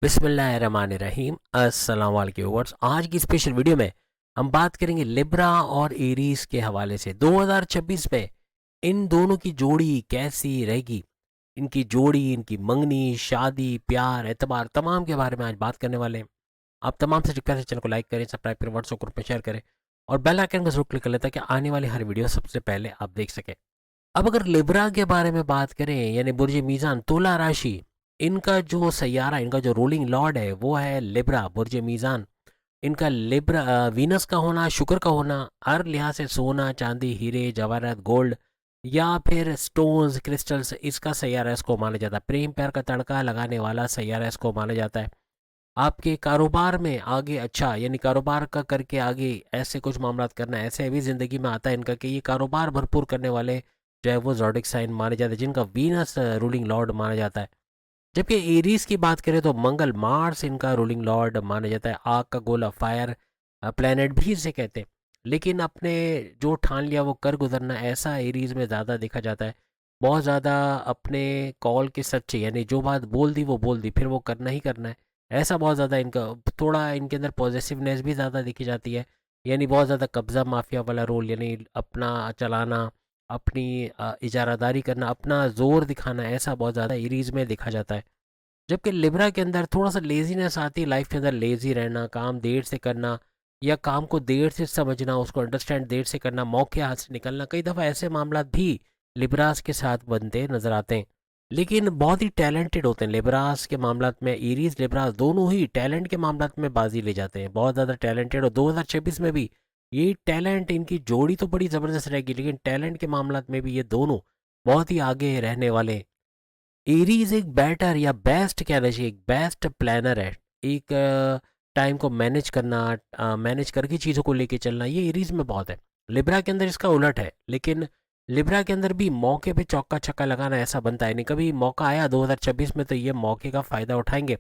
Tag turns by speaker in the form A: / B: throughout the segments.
A: बिस्मिल्लाहिर्रहमानिर्रहीम अस्सलाम वालेकुम व्यूअर्स। आज की स्पेशल वीडियो में हम बात करेंगे लिब्रा और एरीज के हवाले से 2026 में इन दोनों की जोड़ी कैसी रहेगी। इनकी जोड़ी, इनकी मंगनी, शादी, प्यार, एतबार तमाम के बारे में आज बात करने वाले हैं। आप तमाम से रिक्वेस्ट है, चैनल को लाइक करें, सब्सक्राइब करें, व्हाट्सएप ग्रुप में शेयर करें और बेल आइकन को जरूर क्लिक कर लें ताकि आने वाली हर वीडियो सबसे पहले आप देख सकें। अब अगर लिब्रा के बारे में बात करें यानी बुर्ज मीज़ान तुला राशि, इनका जो सैयारा, इनका जो रूलिंग लॉर्ड है वो है लिब्रा बुर्ज मीज़ान। इनका लिब्रा वीनस का होना, शुक्र का होना, हर लिहाज से सोना चांदी हीरे जवाहरात गोल्ड या फिर स्टोन्स क्रिस्टल्स, इसका सैयारा इसको माना जाता है। प्रेम प्यार का तड़का लगाने वाला सैयारा इसको माना जाता है। आपके कारोबार में आगे अच्छा यानी कारोबार का करके आगे ऐसे कुछ मामला करना, ऐसे भी ज़िंदगी में आता है इनका कि ये कारोबार भरपूर करने वाले जो है वो ज़ोडिक साइन माने जाते हैं, जिनका वीनस रूलिंग लॉर्ड माना जाता है। जबकि एरीज की बात करें तो मंगल मार्स इनका रूलिंग लॉर्ड माना जाता है। आग का गोला, फायर प्लेनेट भी इसे कहते हैं। लेकिन अपने जो ठान लिया वो कर गुजरना, ऐसा एरीज में ज़्यादा देखा जाता है। बहुत ज़्यादा अपने कॉल के सच्चे यानी जो बात बोल दी वो बोल दी, फिर वो करना ही करना है। ऐसा बहुत ज़्यादा इनका, थोड़ा इनके अंदर पॉजिटिवनेस भी ज़्यादा देखी जाती है। यानी बहुत ज़्यादा कब्ज़ा माफिया वाला रोल, यानी अपना चलाना, अपनी इजारादारी करना, अपना जोर दिखाना, ऐसा बहुत ज़्यादा एरीज में देखा जाता है। जबकि लिब्रा के अंदर थोड़ा सा लेजीनेस आती है, लाइफ के अंदर लेजी रहना, काम देर से करना या काम को देर से समझना, उसको अंडरस्टैंड देर से करना, मौके हाथ से निकलना, कई दफ़ा ऐसे मामला भी लिब्रास के साथ बनते नजर आते हैं। लेकिन बहुत ही टैलेंटेड होते हैं लिब्रास के मामला में। एरीज लिब्रास दोनों ही टैलेंट के मामला में बाजी ले जाते हैं, बहुत ज़्यादा टैलेंटेड। और 2026 में भी ये टैलेंट, इनकी जोड़ी तो बड़ी ज़बरदस्त रहेगी, लेकिन टैलेंट के मामला में भी ये दोनों बहुत ही आगे रहने वाले हैं। एरीज एक बेटर या बेस्ट कहना चाहिए, एक बेस्ट प्लानर है। एक टाइम को मैनेज करना, मैनेज करके चीज़ों को लेके चलना, ये एरीज में बहुत है। लिब्रा के अंदर इसका उलट है, लेकिन लिब्रा के अंदर भी मौके पे चौका छक्का लगाना ऐसा बनता है नहीं। कभी मौका आया 2026 में तो ये मौके का फ़ायदा उठाएंगे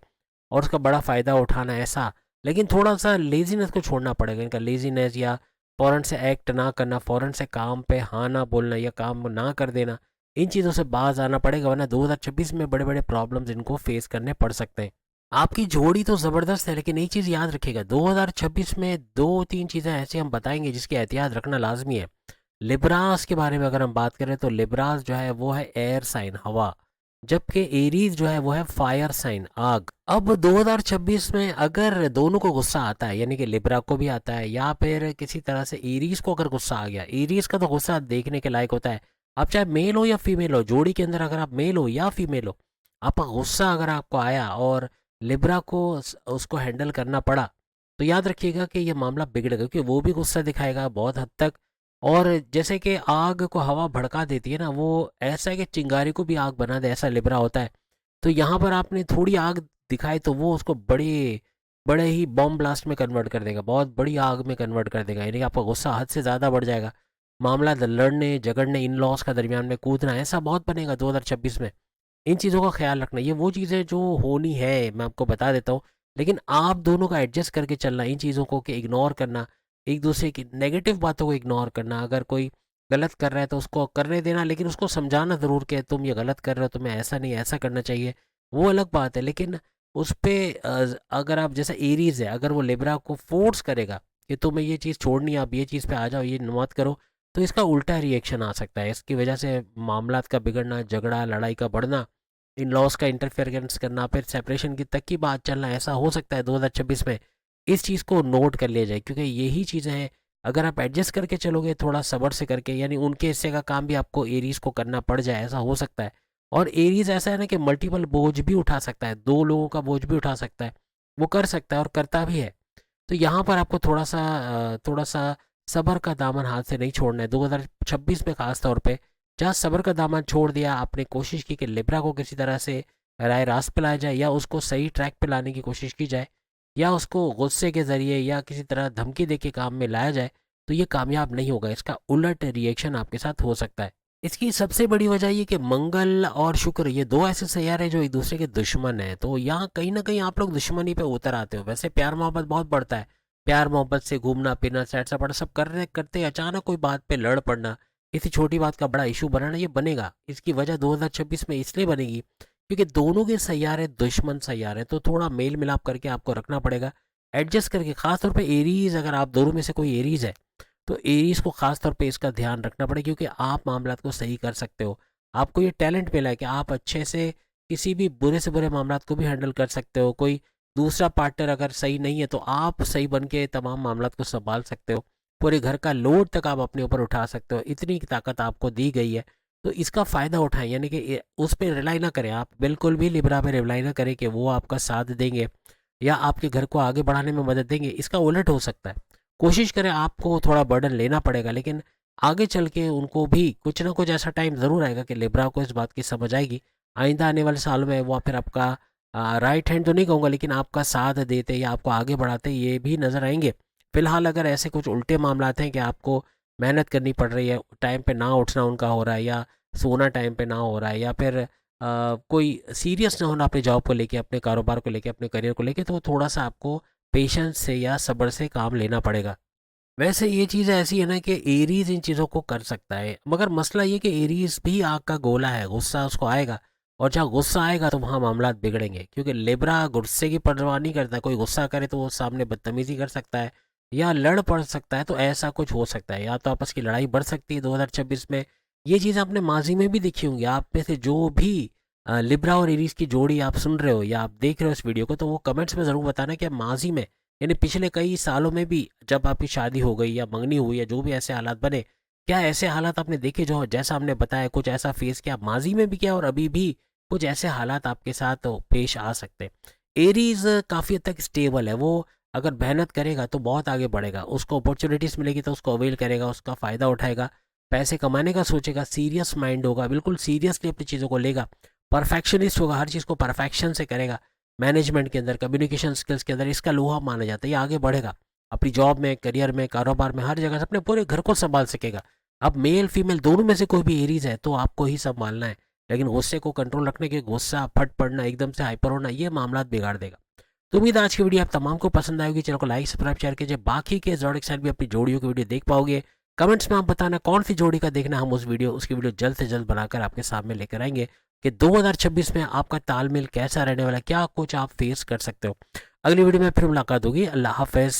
A: और उसका बड़ा फ़ायदा उठाना ऐसा। लेकिन थोड़ा सा लेजीनेस को छोड़ना पड़ेगा, इनका लेजीनेस या फ़ौरन से एक्ट ना करना, फ़ौरन से काम पे हाँ ना बोलना या काम ना कर देना, इन चीज़ों से बाज आना पड़ेगा, वरना 2026 में बड़े बड़े प्रॉब्लम्स इनको फेस करने पड़ सकते हैं। आपकी जोड़ी तो ज़बरदस्त है, लेकिन एक चीज़ याद रखिएगा, 2026 में दो तीन चीज़ें ऐसी हम बताएंगे जिसकी एहतियात रखना लाजमी है। लिब्रास के बारे में अगर हम बात करें तो लिब्रास जो है वो है एयर साइन, हवा। जबकि एरीज जो है वो है फायर साइन, आग। अब 2026 में अगर दोनों को गुस्सा आता है, यानी कि लिब्रा को भी आता है या फिर किसी तरह से एरीज को अगर गुस्सा आ गया, एरीज का तो गुस्सा देखने के लायक होता है। आप चाहे मेल हो या फीमेल हो, जोड़ी के अंदर अगर आप मेल हो या फीमेल हो, आपका गुस्सा अगर आपको आया और लिब्रा को उसको हैंडल करना पड़ा, तो याद रखिएगा कि ये मामला बिगड़ेगा, क्योंकि वो भी गुस्सा दिखाएगा बहुत हद तक। और जैसे कि आग को हवा भड़का देती है ना, वो ऐसा है कि चिंगारी को भी आग बना दे, ऐसा लिब्रा होता है। तो यहाँ पर आपने थोड़ी आग दिखाई तो वो उसको बड़े बड़े ही बॉम्ब ब्लास्ट में कन्वर्ट कर देगा, बहुत बड़ी आग में कन्वर्ट कर देगा। यानी कि आपका गुस्सा हद से ज़्यादा बढ़ जाएगा, मामला लड़ने झगड़ने, इन लॉस का दरमियान में कूदना, ऐसा बहुत बनेगा 2026 में। इन चीज़ों का ख्याल रखना, ये वो चीज़ें जो होनी है मैं आपको बता देता हूँ। लेकिन आप दोनों का एडजस्ट करके चलना, इन चीज़ों को कि इग्नोर करना, एक दूसरे की नेगेटिव बातों को इग्नोर करना। अगर कोई गलत कर रहा है तो उसको करने देना, लेकिन उसको समझाना ज़रूर कि तुम ये गलत कर रहे हो, तुम्हें ऐसा नहीं ऐसा करना चाहिए, वो अलग बात है। लेकिन उस पर अगर आप, जैसे एरीज है, अगर वो लिब्रा को फोर्स करेगा कि तुम्हें ये चीज़ छोड़नी है, आप ये चीज़ पे आ जाओ, ये मत करो, तो इसका उल्टा रिएक्शन आ सकता है। इसकी वजह से मामलात का बिगड़ना, झगड़ा लड़ाई का बढ़ना, इन लॉस का इंटरफेरेंस करना, फिर सेपरेशन की तक की बात चलना, ऐसा हो सकता है 2026 में। इस चीज़ को नोट कर लिया जाए, क्योंकि यही चीज़ें हैं। अगर आप एडजस्ट करके चलोगे थोड़ा सब्र से करके, यानी उनके हिस्से का काम भी आपको एरीज को करना पड़ जाए, ऐसा हो सकता है। और एरीज ऐसा है ना कि मल्टीपल बोझ भी उठा सकता है, दो लोगों का बोझ भी उठा सकता है, वो कर सकता है और करता भी है। तो यहाँ पर आपको थोड़ा सा सब्र का दामन हाथ से नहीं छोड़ना है 2026 में, खास तौर पे जहाँ सब्र का दामन छोड़ दिया, आपने कोशिश की कि लिब्रा को किसी तरह से राय रास्त पे लाया जाए, या उसको सही ट्रैक पे लाने की कोशिश की जाए, या उसको गुस्से के ज़रिए या किसी तरह धमकी दे के काम में लाया जाए, तो ये कामयाब नहीं होगा। इसका उलट रिएक्शन आपके साथ हो सकता है। इसकी सबसे बड़ी वजह ये कि मंगल और शुक्र, ये दो ऐसे सैयारे हैं जो एक दूसरे के दुश्मन हैं, तो यहाँ कहीं ना कहीं आप लोग दुश्मनी पे उतर आते हो। वैसे प्यार मोहब्बत बहुत बढ़ता है, प्यार मोहब्बत से घूमना फिरना, सैर सपाटा सब करने करते अचानक कोई बात पे लड़ पड़ना, किसी छोटी बात का बड़ा इशू बनाना, ये बनेगा। इसकी वजह 2026 में इसलिए बनेगी क्योंकि दोनों के सैयारे दुश्मन सैयारे, तो थोड़ा मेल मिलाप करके आपको रखना पड़ेगा, एडजस्ट करके। खासतौर पे एरीज, अगर आप दोनों में से कोई एरीज है तो एरीज को खासतौर पे इसका ध्यान रखना पड़ेगा, क्योंकि आप मामलात को सही कर सकते हो। आपको ये टैलेंट मिला है कि आप अच्छे से किसी भी बुरे से बुरे मामलात को भी हैंडल कर सकते हो। कोई दूसरा पार्टनर अगर सही नहीं है तो आप सही बन के तमाम मामलात को संभाल सकते हो। पूरे घर का लोड तक आप अपने ऊपर उठा सकते हो, इतनी ताकत आपको दी गई है। तो इसका फ़ायदा उठाएं, यानी कि उस पर रिलाई ना करें। आप बिल्कुल भी लिब्रा पे रिलाई ना करें कि वो आपका साथ देंगे या आपके घर को आगे बढ़ाने में मदद देंगे। इसका उलट हो सकता है। कोशिश करें, आपको थोड़ा बर्डन लेना पड़ेगा, लेकिन आगे चल के उनको भी कुछ ना कुछ ऐसा टाइम ज़रूर आएगा कि लिब्रा को इस बात की समझ आएगी। आइंदा आने वाले सालों में वो फिर आपका राइट हैंड तो नहीं कहूँगा, लेकिन आपका साथ देते या आपको आगे बढ़ाते ये भी नज़र आएंगे। फिलहाल अगर ऐसे कुछ उल्टे मामलात हैं कि आपको मेहनत करनी पड़ रही है, टाइम पे ना उठना उनका हो रहा है, या सोना टाइम पे ना हो रहा है, या फिर कोई सीरियस ना होना अपने जॉब को लेके, अपने कारोबार को लेके, अपने करियर को लेके, तो थोड़ा सा आपको पेशेंस से या सब्र से काम लेना पड़ेगा। वैसे ये चीज़ ऐसी है ना कि एरीज इन चीज़ों को कर सकता है, मगर मसला ये कि एरीज भी आग का गोला है, गुस्सा उसको आएगा, और जहाँ गुस्सा आएगा तो वहाँ मामलात बिगड़ेंगे। क्योंकि लिब्रा गुस्से की परवाह नहीं करता, कोई गुस्सा करे तो वो सामने बदतमीजी कर सकता है या लड़ पड़ सकता है। तो ऐसा कुछ हो सकता है, या तो आपस की लड़ाई बढ़ सकती है 2026 में। ये चीज़ आपने माजी में भी देखी होंगी। आप में से जो भी लिब्रा और एरीज की जोड़ी आप सुन रहे हो या आप देख रहे हो इस वीडियो को, तो वो कमेंट्स में ज़रूर बताना कि माजी में, यानी पिछले कई सालों में भी, जब आपकी शादी हो गई या मंगनी हुई या जो भी ऐसे हालात बने, क्या ऐसे हालात आपने देखे जो जैसा हमने बताया, कुछ ऐसा फेस किया माजी में भी किया, और अभी भी कुछ ऐसे हालात आपके साथ पेश आ सकते हैं। एरीज काफ़ी हद तक स्टेबल है, वो अगर मेहनत करेगा तो बहुत आगे बढ़ेगा, उसको अपॉर्चुनिटीज़ मिलेगी तो उसको अवेल करेगा, उसका फ़ायदा उठाएगा, पैसे कमाने का सोचेगा, सीरियस माइंड होगा, बिल्कुल सीरियसली अपनी चीज़ों को लेगा, परफेक्शनिस्ट होगा, हर चीज़ को परफेक्शन से करेगा। मैनेजमेंट के अंदर, कम्युनिकेशन स्किल्स के अंदर इसका लोहा माना जाता है। ये आगे बढ़ेगा अपनी जॉब में, करियर में, कारोबार में, हर जगह से अपने पूरे घर को संभाल सकेगा। अब मेल फीमेल दोनों में से कोई भी एरीज है तो आपको ही संभालना है, लेकिन गुस्से को कंट्रोल रखने के, गुस्सा फट पड़ना, एकदम से हाइपर होना, ये मामला बिगाड़ देगा। तो उम्मीद है आज की वीडियो आप तमाम को पसंद आएगी। चैनल को लाइक सब्सक्राइब शेयर कीजिए। बाकी के ज़ोडिएक साइन भी अपनी जोड़ियों की वीडियो देख पाओगे। कमेंट्स में आप बताना कौन सी जोड़ी का देखना, हम उसकी वीडियो जल्द से जल्द बनाकर आपके सामने लेकर आएंगे कि 2026 में आपका तालमेल कैसा रहने वाला है, क्या कुछ आप फेस कर सकते हो। अगली वीडियो में फिर मुलाकात होगी। अल्लाह हाफिज़।